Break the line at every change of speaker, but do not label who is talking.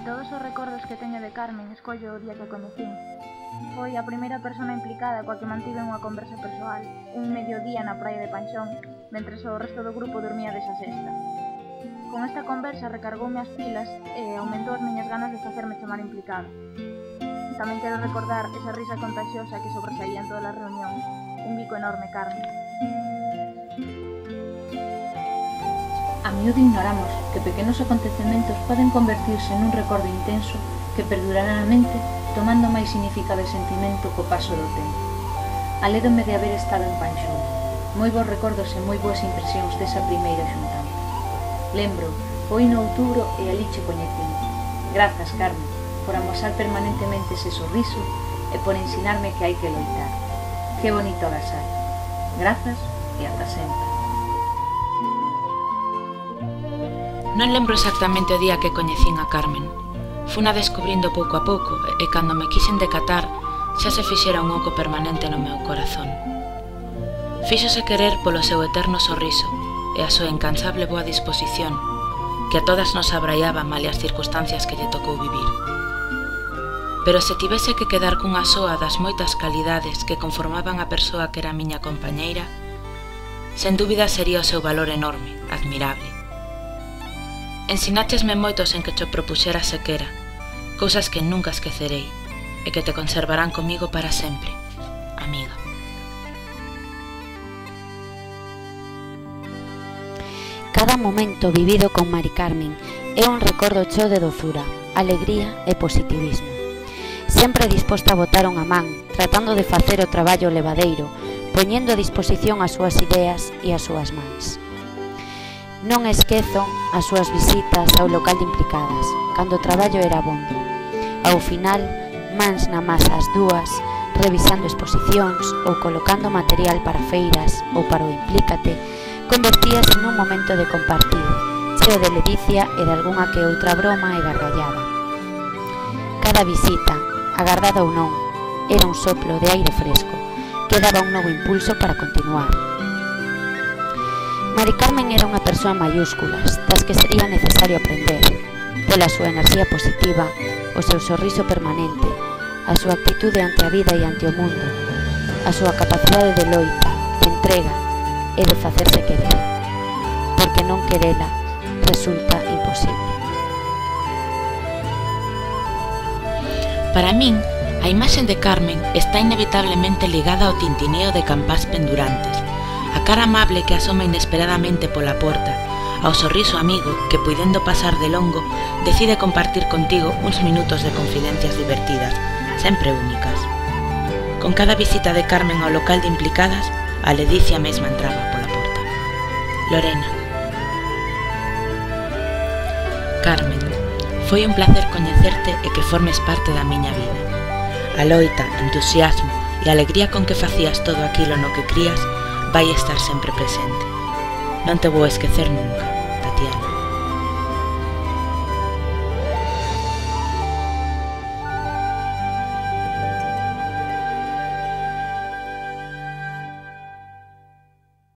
todos os recordos que teño de Carmen, escollo o día que a coñecín. Foi a primeira persona implicada coa que mantiven unha conversa persoal, un mediodía na praia de Panxón, mentres o resto do grupo dormía desa sesta. Con esta conversa recargoume as pilas e aumentou as miñas ganas de facerme chamar implicada. Tamén quero recordar esa risa contagiosa que sobresaía en todas as reunións, un bico enorme, Carmen.
A miúdo ignoramos que pequenos acontecementos poden convertirse nun recordo intenso que perdurará na mente, tomando máis significado e sentimento co paso do tempo. Alédome de haber estado en Panxón, moi bons recordos e moi boas impresións desa primeira xuntanza. Lembro, foi no outubro e ali che coñecín. Grazas, Carmen, por amosar permanentemente ese sorriso e por ensinarme que hai que loitar. Que bonito agasallo. Grazas e ata sempre.
Non lembro exactamente o día que coñecín a Carmen. Funa descubrindo pouco a pouco e cando me quixen decatar xa se fixera un oco permanente no meu corazón. Fíxose querer polo seu eterno sorriso e a súa incansable boa disposición que a todas nos abraiaba malia as circunstancias que lle tocou vivir. Pero se tivese que quedar cunha soa das moitas calidades que conformaban a persoa que era a miña compañeira, sen dúbida sería o seu valor enorme, admirable. Ensináchesme moitos en que cho propuxera sequera, cousas que nunca esquecerei e que te conservarán comigo para sempre, amiga.
Cada momento vivido con Mari Carmen é un recordo cheo de dozura, alegría e positivismo. Sempre disposta a botar unha man, tratando de facer o traballo levadeiro, poñendo a disposición as súas ideas e as súas mans. Non esquezo as súas visitas ao local de implicadas, cando o traballo era abondo. Ao final, mans na masa as dúas, revisando exposicións ou colocando material para feiras ou para o Implícate, convertíase nun momento de compartido, cheo de ledicia e de algunha que outra broma e gargallada. Cada visita, agardada ou non, era un soplo de aire fresco, que daba un novo impulso para continuar. Mari Carmen era unha persoa en mayúsculas, das que sería necesario aprender, pola súa enerxía positiva, o seu sorriso permanente, a súa actitude ante a vida e ante o mundo, a súa capacidade de loita, de entrega e de facerse querer, porque non querela resulta imposible.
Para min, a imaxe de Carmen está inevitablemente ligada ao tintineo de campás pendurantes, a cara amable que asoma inesperadamente pola porta, ao sorriso amigo que, puidendo pasar de longo, decide compartir contigo uns minutos de confidencias divertidas, sempre únicas. Con cada visita de Carmen ao local de implicadas, a ledicia mesma entraba pola porta. Lorena. Carmen, foi un placer coñecerte e que formes parte da miña vida. A loita, entusiasmo e a alegría con que facías todo aquilo no que crías vai estar sempre presente. Non te vou esquecer nunca, Tatiana.